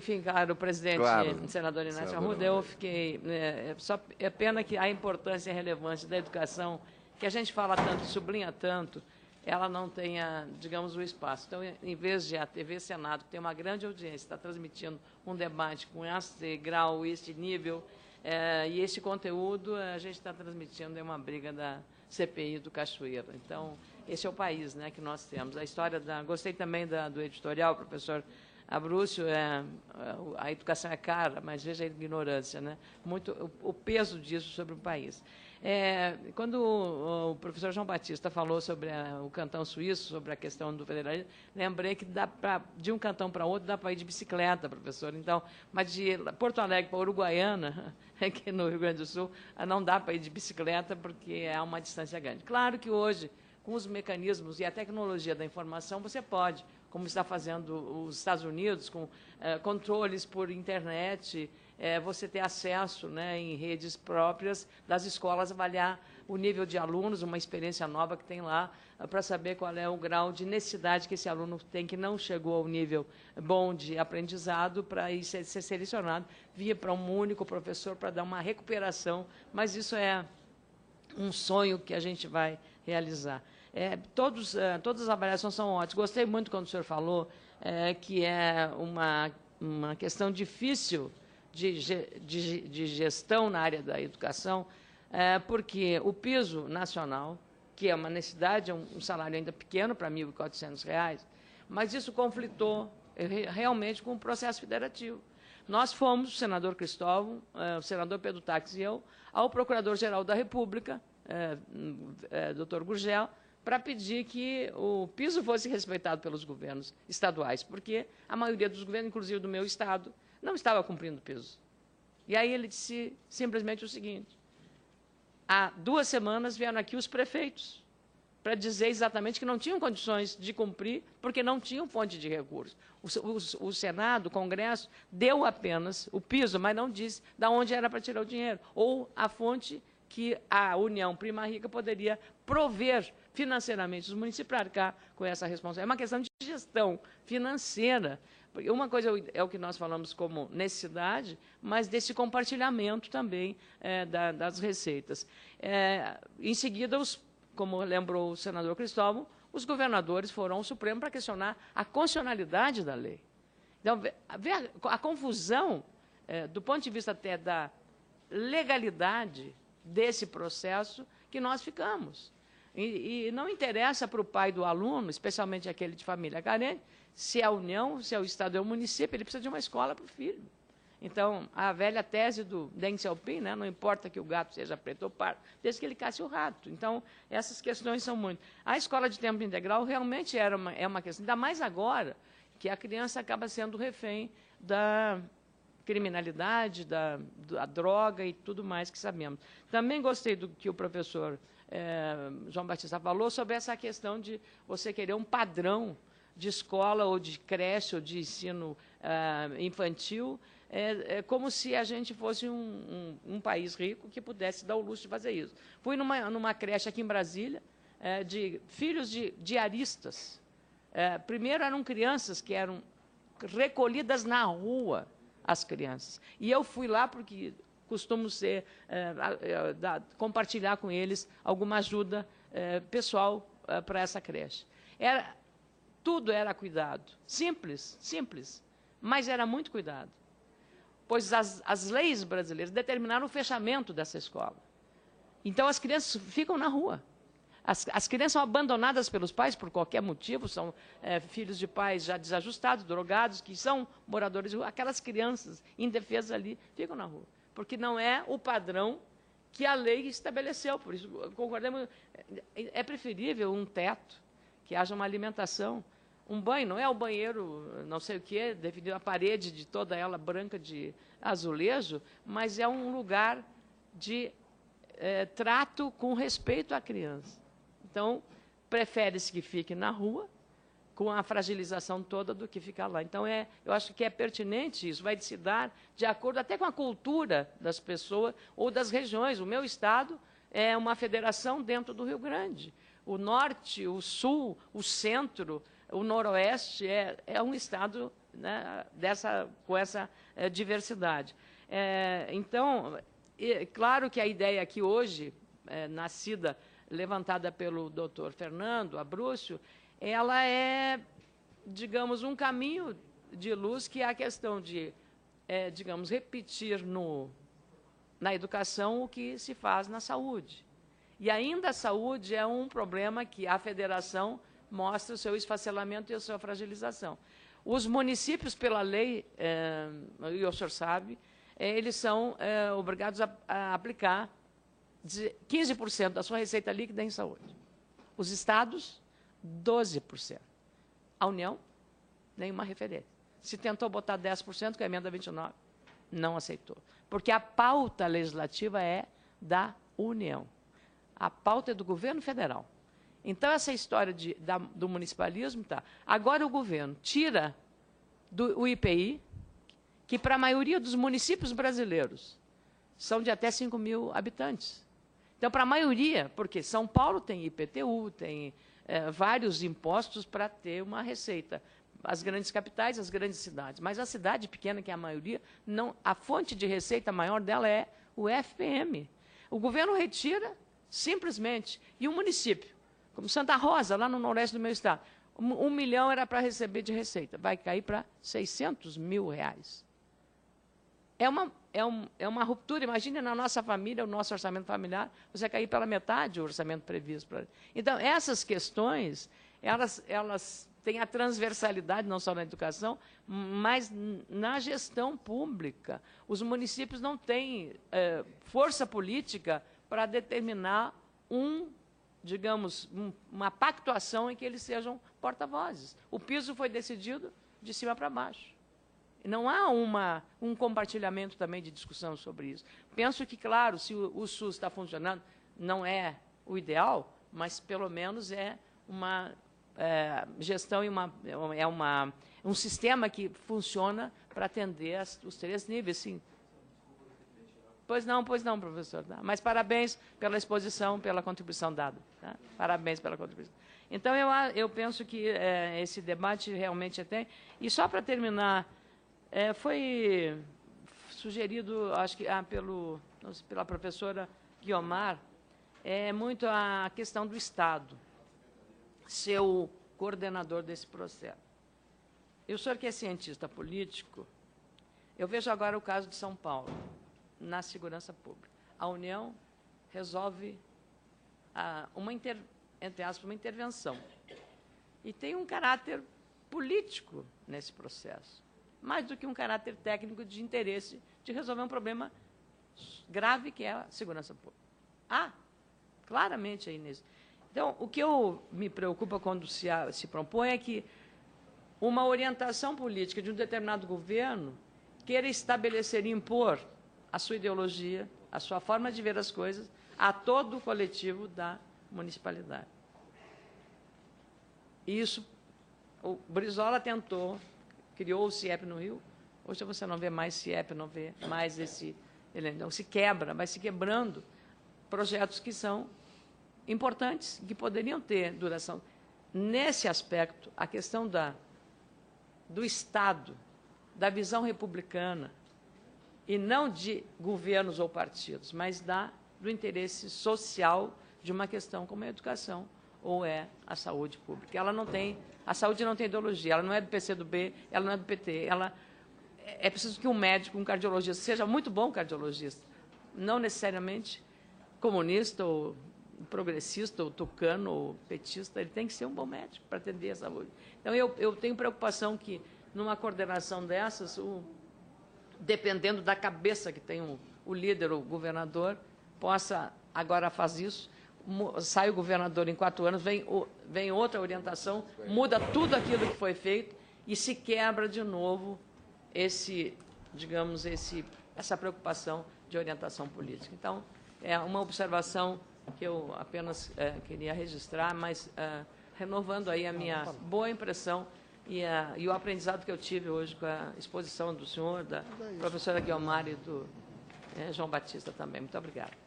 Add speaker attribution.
Speaker 1: Enfim, caro presidente,
Speaker 2: Claro,
Speaker 1: senador Inácio
Speaker 2: senadora
Speaker 1: Arruda, eu
Speaker 2: Maria.
Speaker 1: fiquei... é pena que a importância e a relevância da educação, que a gente fala tanto, sublinha tanto, ela não tenha, digamos, o espaço. Então, em vez de a TV Senado, que tem uma grande audiência, está transmitindo um debate com esse grau, esse nível e esse conteúdo, a gente está transmitindo uma briga da CPI do Cachoeira. Então, esse é o país, né, que nós temos. A história da... Gostei também do editorial, professor Abrúcio, a educação é cara, mas veja a ignorância, né? O peso disso sobre o país. Quando o professor João Batista falou sobre o cantão suíço, sobre a questão do federalismo, lembrei que de um cantão para outro dá para ir de bicicleta, professor. Então, mas de Porto Alegre para Uruguaiana, aqui no Rio Grande do Sul, não dá para ir de bicicleta porque é uma distância grande. Claro que hoje, com os mecanismos e a tecnologia da informação, você pode, como está fazendo os Estados Unidos, com controles por internet, você ter acesso, né, em redes próprias das escolas, avaliar o nível de alunos, uma experiência nova que tem lá, para saber qual é o grau de necessidade que esse aluno tem, que não chegou ao nível bom de aprendizado, para ir ser selecionado, via para um único professor, para dar uma recuperação, mas isso é um sonho que a gente vai realizar. Todas as avaliações são ótimas. Gostei muito quando o senhor falou que é uma questão difícil de gestão na área da educação, porque o piso nacional, que é uma necessidade, é um salário ainda pequeno, para R$ 1.400, mas isso conflitou realmente com o processo federativo. Nós fomos, o senador Cristóvão, o senador Pedro Taques e eu, ao Procurador-Geral da República, doutor Gurgel, para pedir que o piso fosse respeitado pelos governos estaduais, porque a maioria dos governos, inclusive do meu estado, não estava cumprindo o piso. E aí ele disse simplesmente o seguinte: há 2 semanas vieram aqui os prefeitos para dizer exatamente que não tinham condições de cumprir, porque não tinham fonte de recursos. O Senado, o Congresso, deu apenas o piso, mas não disse de onde era para tirar o dinheiro, ou a fonte que a União Prima Rica poderia prover financeiramente os municípios para arcar com essa responsabilidade. É uma questão de gestão financeira. Uma coisa é o que nós falamos como necessidade, mas desse compartilhamento também das receitas. Em seguida, como lembrou o senador Cristóvão, os governadores foram ao Supremo para questionar a constitucionalidade da lei. Então, a confusão, do ponto de vista até da legalidade desse processo, que nós ficamos. E não interessa para o pai do aluno, especialmente aquele de família carente, se é a União, se é o Estado ou o município, ele precisa de uma escola para o filho. Então, a velha tese do Deng Xiaoping, né, não importa que o gato seja preto ou pardo, desde que ele casse o rato. Então, essas questões são muito... A escola de tempo integral realmente é uma questão, ainda mais agora, que a criança acaba sendo refém da criminalidade, da droga e tudo mais que sabemos. Também gostei do que o professor João Batista falou sobre essa questão de você querer um padrão de escola ou de creche ou de ensino infantil, como se a gente fosse um país rico que pudesse dar o luxo de fazer isso. Fui numa creche aqui em Brasília, de filhos de diaristas. Primeiro eram crianças que eram recolhidas na rua, as crianças. E eu fui lá porque costumo compartilhar com eles alguma ajuda pessoal para essa creche. Tudo era cuidado. Simples, simples, mas era muito cuidado. Pois as leis brasileiras determinaram o fechamento dessa escola. Então, as crianças ficam na rua. As crianças são abandonadas pelos pais por qualquer motivo, são filhos de pais já desajustados, drogados, que são moradores de rua. Aquelas crianças indefesas ali ficam na rua, porque não é o padrão que a lei estabeleceu. Por isso, concordamos, é preferível um teto, que haja uma alimentação. Um banho, não é o banheiro, não sei o quê, definido a parede de toda ela branca de azulejo, mas é um lugar de trato com respeito à criança. Então, prefere-se que fique na rua, com a fragilização toda, do que ficar lá. Então, eu acho que é pertinente isso, vai se dar de acordo até com a cultura das pessoas ou das regiões. O meu estado é uma federação dentro do Rio Grande. O norte, o sul, o centro, o Noroeste é um estado, né, com essa diversidade. Então, claro que a ideia aqui hoje, nascida, levantada pelo doutor Fernando Abrúcio, ela é, digamos, um caminho de luz, que é a questão de, digamos, repetir na educação o que se faz na saúde. E ainda a saúde é um problema que a federação mostra o seu esfacelamento e a sua fragilização. Os municípios, pela lei, e o senhor sabe, eles são obrigados a aplicar 15% da sua receita líquida em saúde. Os estados, 12%. A União, nenhuma referência. Se tentou botar 10%, com a emenda 29, não aceitou. Porque a pauta legislativa é da União. A pauta é do governo federal. Então, essa história do municipalismo está. Agora, o governo tira o IPI, que para a maioria dos municípios brasileiros são de até 5 mil habitantes. Então, para a maioria, porque São Paulo tem IPTU, tem vários impostos para ter uma receita. As grandes capitais, as grandes cidades. Mas a cidade pequena, que é a maioria, não, a fonte de receita maior dela é o FPM. O governo retira simplesmente. E o município, como Santa Rosa, lá no noroeste do meu estado, 1 milhão era para receber de receita. Vai cair para 600 mil reais. É uma ruptura. Imagine na nossa família, o nosso orçamento familiar, você cair pela metade o orçamento previsto. Então, essas questões, elas têm a transversalidade, não só na educação, mas na gestão pública. Os municípios não têm força política para determinar digamos, uma pactuação em que eles sejam porta-vozes. O piso foi decidido de cima para baixo. Não há um compartilhamento também de discussão sobre isso. Penso que, claro, se o SUS está funcionando, não é o ideal, mas, pelo menos, é uma gestão e um sistema que funciona para atender os 3 níveis, sim. Pois não, professor. Tá? Mas parabéns pela exposição, pela contribuição dada. Tá? Parabéns pela contribuição. Então, eu penso que esse debate realmente tem. E só para terminar, foi sugerido, acho que pela professora Guiomar, muito a questão do Estado ser o coordenador desse processo. E o senhor, que é cientista político, eu vejo agora o caso de São Paulo, na segurança pública. A União resolve entre aspas, uma intervenção. E tem um caráter político nesse processo, mais do que um caráter técnico de interesse de resolver um problema grave que é a segurança pública. Claramente aí nisso. Então, o que me preocupa quando se propõe é que uma orientação política de um determinado governo queira estabelecer e impor a sua ideologia, a sua forma de ver as coisas, a todo o coletivo da municipalidade. Isso, o Brizola tentou, criou o CIEP no Rio, hoje você não vê mais CIEP, não vê mais não se quebra, vai se quebrando projetos que são importantes, que poderiam ter duração. Nesse aspecto, a questão do Estado, da visão republicana, e não de governos ou partidos, mas do interesse social de uma questão como a educação ou a saúde pública. A saúde não tem ideologia, ela não é do PCdoB, ela não é do PT, é preciso que um médico, um cardiologista, seja muito bom cardiologista, não necessariamente comunista ou progressista, ou tucano, ou petista, ele tem que ser um bom médico para atender a saúde. Então, eu tenho preocupação que, numa coordenação dessas, dependendo da cabeça que tem o líder, o governador, agora faz isso, sai o governador em 4 anos, vem outra orientação, muda tudo aquilo que foi feito e se quebra de novo essa preocupação de orientação política. Então, é uma observação que eu apenas queria registrar, mas renovando aí a minha boa impressão e o aprendizado que eu tive hoje com a exposição do senhor, da professora Guiomar e do João Batista também. Muito obrigada.